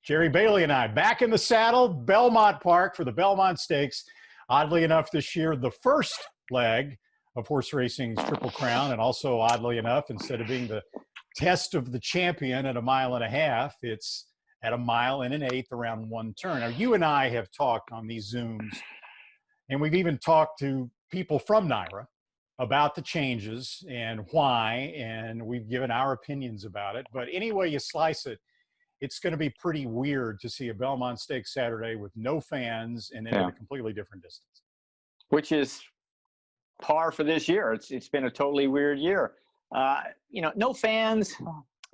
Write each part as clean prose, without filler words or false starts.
Jerry Bailey and I back in the saddle, Belmont Park for the Belmont Stakes. Oddly enough, this year, the first leg of horse racing's Triple Crown, and also oddly enough, instead of being the test of the champion at 1.5 miles, it's at 1 1/8 around one turn. Now, you and I have talked on these Zooms, and we've even talked to people from NYRA about the changes and why, and we've given our opinions about it. But any way you slice it, it's going to be pretty weird to see a Belmont Stakes Saturday with no fans and then at a completely different distance. Which is par for this year. It's been a totally weird year. No fans.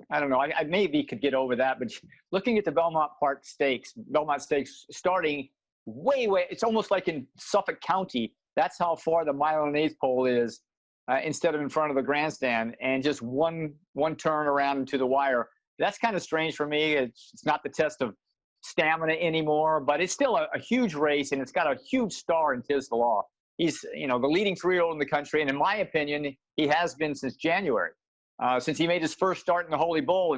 I don't know. I maybe could get over that, but looking at the Belmont Stakes starting way, it's almost like in Suffolk County. That's how far the 1 1/8 pole is instead of in front of the grandstand, and just one turn around into the wire. That's kind of strange for me. It's not the test of stamina anymore, but it's still a huge race, and it's got a huge star in Tiz the Law. He's, the leading 3-year-old in the country, and in my opinion, he has been since January, since he made his first start in the Holy Bull.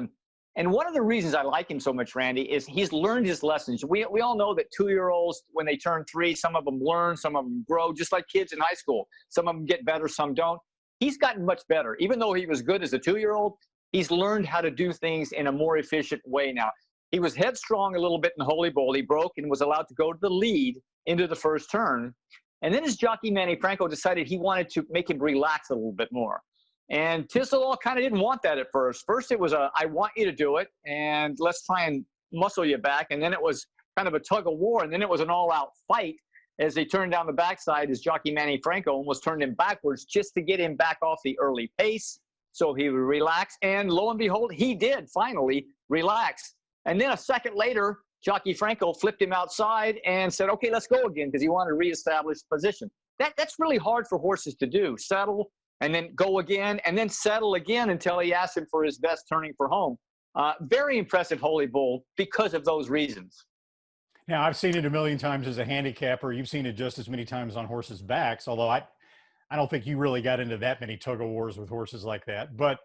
And one of the reasons I like him so much, Randy, is he's learned his lessons. We all know that 2-year-olds, when they turn 3, some of them learn, some of them grow, just like kids in high school. Some of them get better, some don't. He's gotten much better. Even though he was good as a 2-year-old, he's learned how to do things in a more efficient way now. He was headstrong a little bit in the Holy Bull. He broke and was allowed to go to the lead into the first turn. And then his jockey, Manny Franco, decided he wanted to make him relax a little bit more. And Tiz the Law kind of didn't want that at first. First, it was I want you to do it, and let's try and muscle you back. And then it was kind of a tug of war, and then it was an all-out fight as they turned down the backside. His jockey, Manny Franco, almost turned him backwards just to get him back off the early pace so he would relax. And lo and behold, he did finally relax. And then a second later, jockey Franco flipped him outside and said, okay, let's go again, because he wanted to reestablish position. That's really hard for horses to do. Settle, and then go again, and then settle again until he asked him for his best turning for home. Very impressive Holy Bull because of those reasons. Now, I've seen it a million times as a handicapper. You've seen it just as many times on horses' backs, although I don't think you really got into that many tug-of-wars with horses like that. But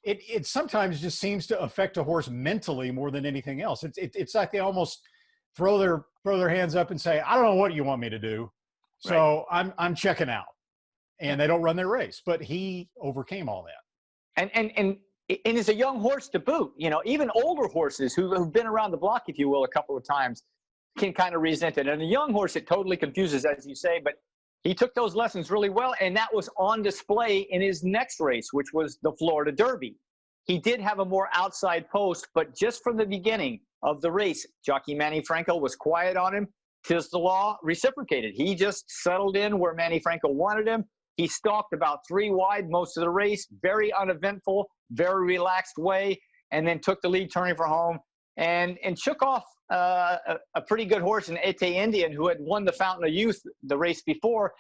it sometimes just seems to affect a horse mentally more than anything else. It's like they almost throw their hands up and say, I don't know what you want me to do, so right. I'm checking out. And they don't run their race. But he overcame all that. And is a young horse to boot. Even older horses who've been around the block, if you will, a couple of times can kind of resent it. And a young horse, it totally confuses, as you say, but he took those lessons really well, and that was on display in his next race, which was the Florida Derby. He did have a more outside post, but just from the beginning of the race, jockey Manny Franco was quiet on him. Tiz the Law reciprocated. He just settled in where Manny Franco wanted him. He stalked about 3 wide most of the race, very uneventful, very relaxed way, and then took the lead turning for home and shook off a pretty good horse in Ete Indian, who had won the Fountain of Youth the race before.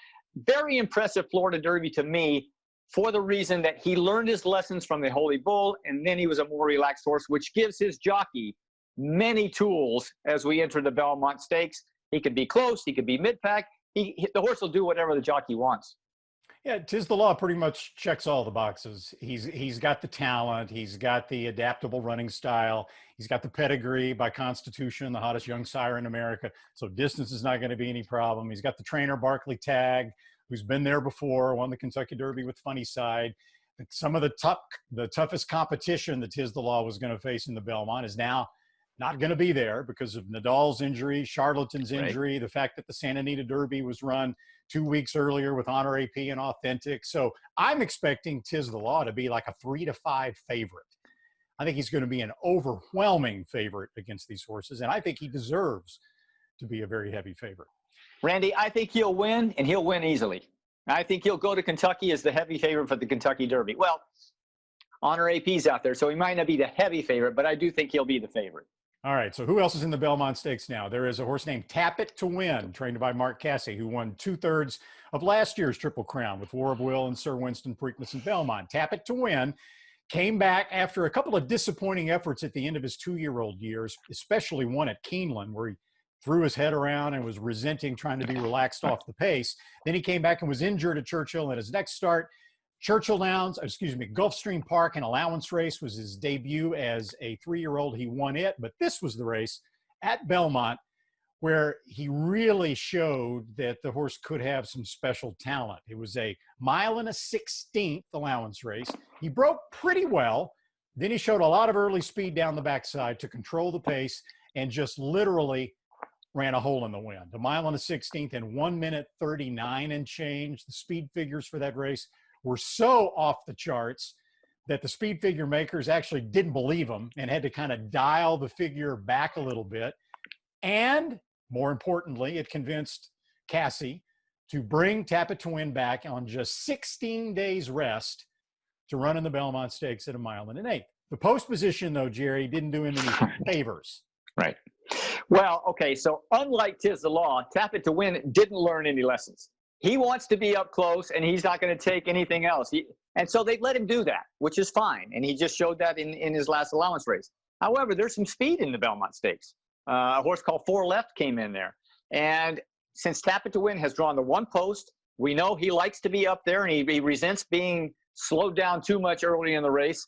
Very impressive Florida Derby to me, for the reason that he learned his lessons from the Holy Bull, and then he was a more relaxed horse, which gives his jockey many tools as we enter the Belmont Stakes. He could be close, he could be mid-pack. The horse will do whatever the jockey wants. Yeah, Tiz the Law pretty much checks all the boxes. He's got the talent. He's got the adaptable running style. He's got the pedigree by Constitution, the hottest young sire in America. So distance is not going to be any problem. He's got the trainer, Barkley Tagg, who's been there before, won the Kentucky Derby with Funny Side. Some of the toughest competition that Tiz the Law was going to face in the Belmont is now not going to be there because of Nadal's injury, Charlatan's injury, the fact that the Santa Anita Derby was run 2 weeks earlier with Honor AP and Authentic. So I'm expecting Tiz the Law to be like a 3-5 favorite. I think he's going to be an overwhelming favorite against these horses, and I think he deserves to be a very heavy favorite. Randy, I think he'll win, and he'll win easily. I think he'll go to Kentucky as the heavy favorite for the Kentucky Derby. Well, Honor AP's out there, so he might not be the heavy favorite, but I do think he'll be the favorite. All right, so who else is in the Belmont Stakes now? There is a horse named Tap It to Win, trained by Mark Casse, who won 2/3 of last year's Triple Crown with War of Will and Sir Winston, Preakness and Belmont. Tap It to Win came back after a couple of disappointing efforts at the end of his 2-year-old years, especially one at Keeneland, where he threw his head around and was resenting trying to be relaxed off the pace. Then he came back and was injured at Churchill in his next start. Gulfstream Park, an allowance race, was his debut as a 3-year-old. He won it, but this was the race at Belmont where he really showed that the horse could have some special talent. It was a 1.16 allowance race. He broke pretty well. Then he showed a lot of early speed down the backside to control the pace and just literally ran a hole in the wind. A 1.16 in 1:39 and change. The speed figures for that race were so off the charts that the speed figure makers actually didn't believe him and had to kind of dial the figure back a little bit. And more importantly, it convinced Cassie to bring Tap It to Win back on just 16 days rest to run in the Belmont Stakes at 1.125. The post position, though, Jerry, didn't do him any favors. Right. Well, okay, so unlike Tiz the Law, Tap It to Win didn't learn any lessons. He wants to be up close, and he's not going to take anything else. And so they let him do that, which is fine. And he just showed that in his last allowance race. However, there's some speed in the Belmont Stakes. A horse called 4 Left came in there. And since Tap It to Win has drawn the one post, we know he likes to be up there, and he resents being slowed down too much early in the race.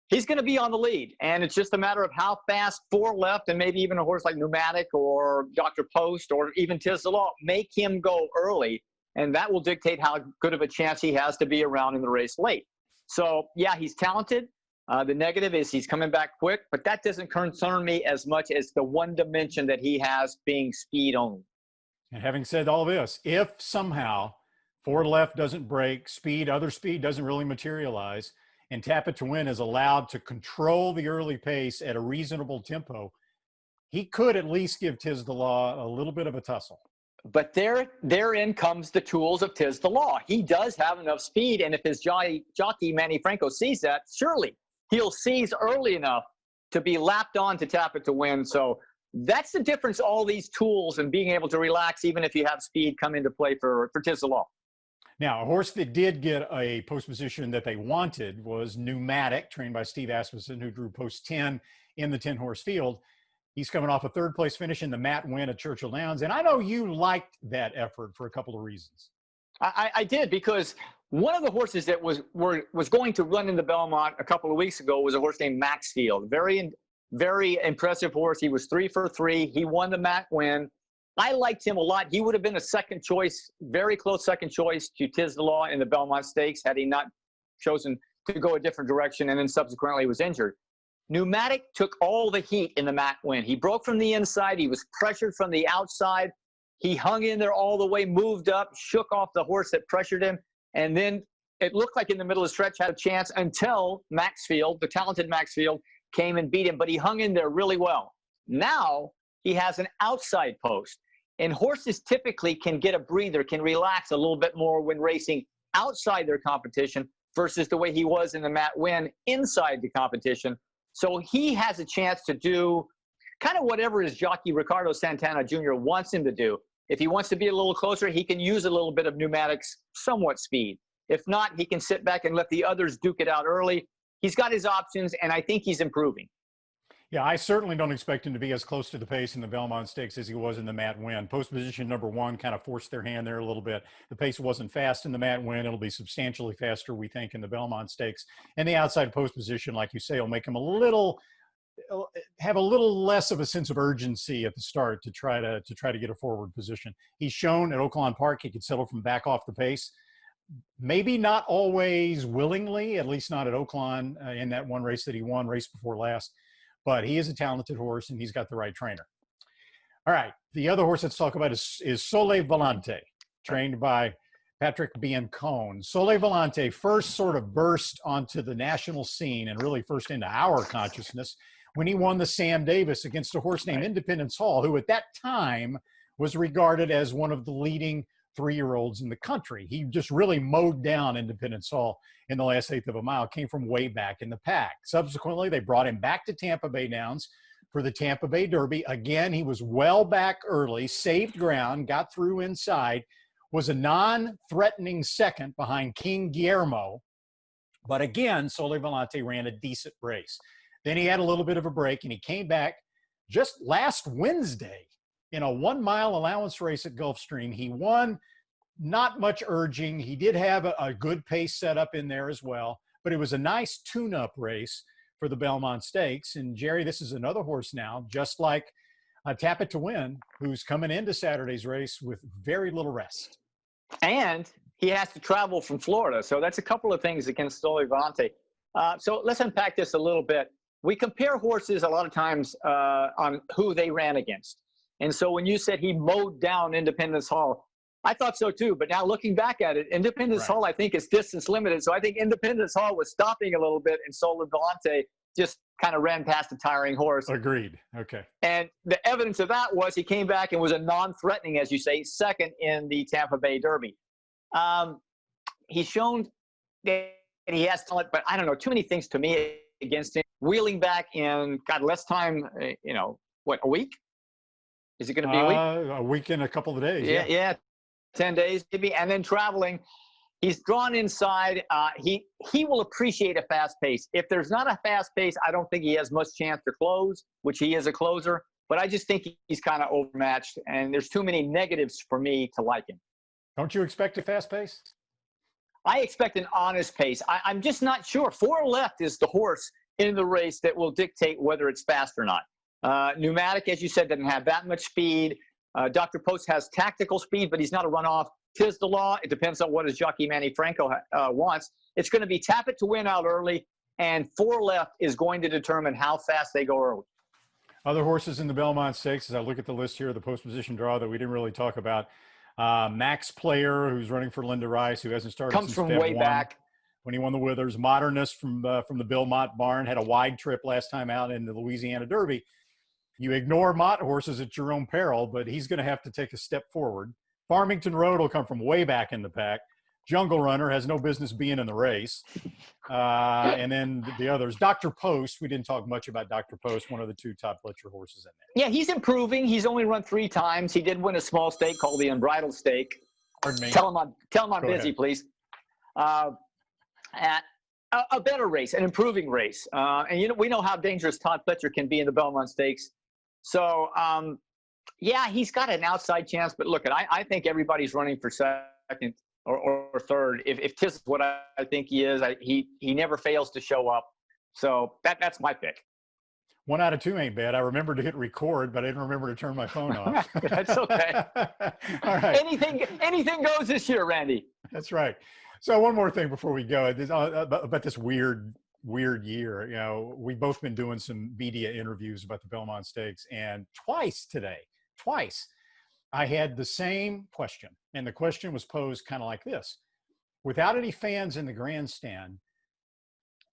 He's going to be on the lead, and it's just a matter of how fast 4 Left and maybe even a horse like Pneumatic or Dr. Post or even Tiz the Law make him go early, and that will dictate how good of a chance he has to be around in the race late. So, yeah, he's talented. The negative is he's coming back quick, but that doesn't concern me as much as the one dimension that he has being speed only. And having said all this, if somehow 4 Left doesn't break, other speed doesn't really materialize, and Tap It to Win is allowed to control the early pace at a reasonable tempo, he could at least give Tiz the Law a little bit of a tussle. But therein comes the tools of Tiz the Law. He does have enough speed, and if his jockey Manny Franco sees that, surely he'll seize early enough to be lapped on to Tap It to Win. So that's the difference, all these tools and being able to relax even if you have speed come into play for Tiz the Law. Now, a horse that did get a post position that they wanted was Pneumatic, trained by Steve Asmussen, who drew post 10 in the 10-horse field. He's coming off a 3rd-place finish in the Matt win at Churchill Downs, and I know you liked that effort for a couple of reasons. I did, because one of the horses that was going to run in the Belmont a couple of weeks ago was a horse named Maxfield. Very, very impressive horse. He was 3 for 3. He won the Matt win. I liked him a lot. He would have been a second choice, very close second choice to Tiz the Law in the Belmont Stakes had he not chosen to go a different direction and then subsequently was injured. Pneumatic took all the heat in the Matt win. He broke from the inside. He was pressured from the outside. He hung in there all the way, moved up, shook off the horse that pressured him, and then it looked like in the middle of the stretch had a chance until Maxfield, the talented Maxfield, came and beat him, but he hung in there really well. Now he has an outside post, and horses typically can get a breather, can relax a little bit more when racing outside their competition versus the way he was in the Matt win inside the competition. So he has a chance to do kind of whatever his jockey Ricardo Santana Jr. wants him to do. If he wants to be a little closer, he can use a little bit of Pneumatic's somewhat speed. If not, he can sit back and let the others duke it out early. He's got his options, and I think he's improving. Yeah, I certainly don't expect him to be as close to the pace in the Belmont Stakes as he was in the Matt win. Post position number 1 kind of forced their hand there a little bit. The pace wasn't fast in the Matt win. It'll be substantially faster, we think, in the Belmont Stakes. And the outside post position, like you say, will make him have a little less of a sense of urgency at the start to try to get a forward position. He's shown at Oaklawn Park he could settle from back off the pace. Maybe not always willingly, at least not at Oaklawn in that one race that he won, race before last. But he is a talented horse, and he's got the right trainer. All right, the other horse let's talk about is Sole Volante, trained by Patrick Biancone. Sole Volante first sort of burst onto the national scene and really first into our consciousness when he won the Sam Davis against a horse named Independence Hall, who at that time was regarded as one of the leading 3-year-olds in the country. He just really mowed down Independence Hall in the last 1/8 of a mile, came from way back in the pack. Subsequently, they brought him back to Tampa Bay Downs for the Tampa Bay Derby. Again, he was well back early, saved ground, got through inside, was a non-threatening second behind King Guillermo. But again, Sole Volante ran a decent race. Then he had a little bit of a break, and he came back just last Wednesday in a 1-mile allowance race at Gulfstream. He won not much urging. He did have a good pace set up in there as well, but it was a nice tune-up race for the Belmont Stakes. And Jerry, this is another horse now, just like Tap It to Win, who's coming into Saturday's race with very little rest. And he has to travel from Florida. So that's a couple of things against Stolivante. So let's unpack this a little bit. We compare horses a lot of times on who they ran against. And so when you said he mowed down Independence Hall, I thought so too. But now looking back at it, Independence Hall, I think, is distance limited. So I think Independence Hall was stopping a little bit, and Stolivante just kind of ran past a tiring horse. Agreed. Okay. And the evidence of that was he came back and was a non-threatening, as you say, second in the Tampa Bay Derby. He's shown that he has talent, but I don't know, too many things to me against him. Wheeling back in, God, less time, what, a week? Is it going to be a week? A week and a couple of days. Yeah, 10 days maybe. And then traveling. He's drawn inside. He will appreciate a fast pace. If there's not a fast pace, I don't think he has much chance to close, which he is a closer. But I just think he's kind of overmatched, and there's too many negatives for me to like him. Don't you expect a fast pace? I expect an honest pace. I'm just not sure. 4 Left is the horse in the race that will dictate whether it's fast or not. Pneumatic, as you said, doesn't have that much speed. Dr. Post has tactical speed, but he's not a runoff. Tiz the Law, it depends on what his jockey Manny Franco wants. It's going to be Tap It to Win out early, and 4 Left is going to determine how fast they go early. Other horses in the Belmont Stakes, as I look at the list here, the post position draw that we didn't really talk about. Max Player, who's running for Linda Rice, who hasn't started Comes since from Feb. way 1, back when he won the Withers. Modernist from the Belmont barn, had a wide trip last time out in the Louisiana Derby. You ignore Mott horses at your own peril, but he's going to have to take a step forward. Farmington Road will come from way back in the pack. Jungle Runner has no business being in the race. And then the others. Dr. Post, we didn't talk much about Dr. Post, one of the 2 top Fletcher horses in there. Yeah, he's improving. He's only run 3 times. He did win a small stake called the Unbridled Stake. Pardon me. Tell him I'm Go busy, ahead. please. At a better race, an improving race. And we know how dangerous Todd Fletcher can be in the Belmont Stakes. So, yeah, he's got an outside chance. But look, I think everybody's running for second or third. If Tiz is what I think he is, he never fails to show up. So that's my pick. 1 out of 2 ain't bad. I remembered to hit record, but I didn't remember to turn my phone off. That's okay. All right. Anything goes this year, Randy. That's right. So one more thing before we go about this weird year. We've both been doing some media interviews about the Belmont Stakes, and twice I had the same question. And the question was posed kind of like this: without any fans in the grandstand,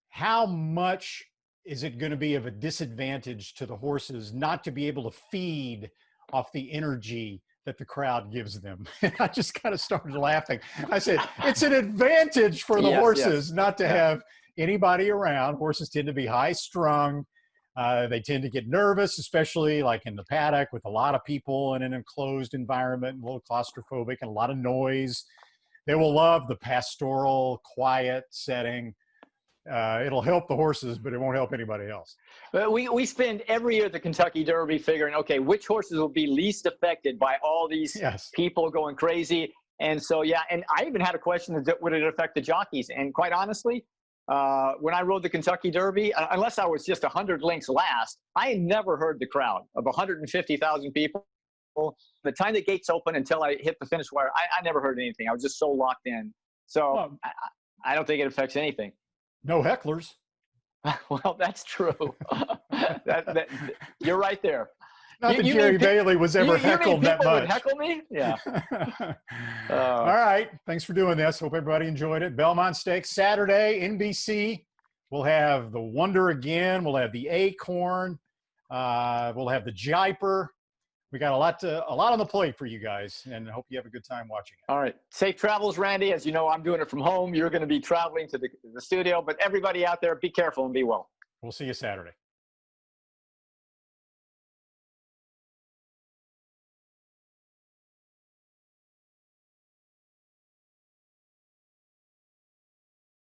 how much is it going to be of a disadvantage to the horses not to be able to feed off the energy that the crowd gives them? And I just kind of started laughing. I said, it's an advantage for the horses not to have anybody around. Horses tend to be high strung. They tend to get nervous, especially like in the paddock with a lot of people in an enclosed environment, a little claustrophobic and a lot of noise. They will love the pastoral, quiet setting. It'll help the horses, but it won't help anybody else. We spend every year at the Kentucky Derby figuring, okay, which horses will be least affected by all these people going crazy. And so, yeah, and I even had a question, would it affect the jockeys? And quite honestly, when I rode the Kentucky Derby, unless I was just 100 lengths last, I never heard the crowd of 150,000 people. The time the gates open until I hit the finish wire, I never heard anything. I was just so locked in. So I don't think it affects anything. No hecklers. Well, that's true. You're right there. Not that Jerry Bailey was ever heckled that much. Would heckle me? Yeah. All right. Thanks for doing this. Hope everybody enjoyed it. Belmont Stakes Saturday, NBC. We'll have the Wonder again. We'll have the Acorn. We'll have the Jiper. We got a lot on the plate for you guys, and I hope you have a good time watching it. All right. Safe travels, Randy. As you know, I'm doing it from home. You're going to be traveling to the studio, but everybody out there, be careful and be well. We'll see you Saturday.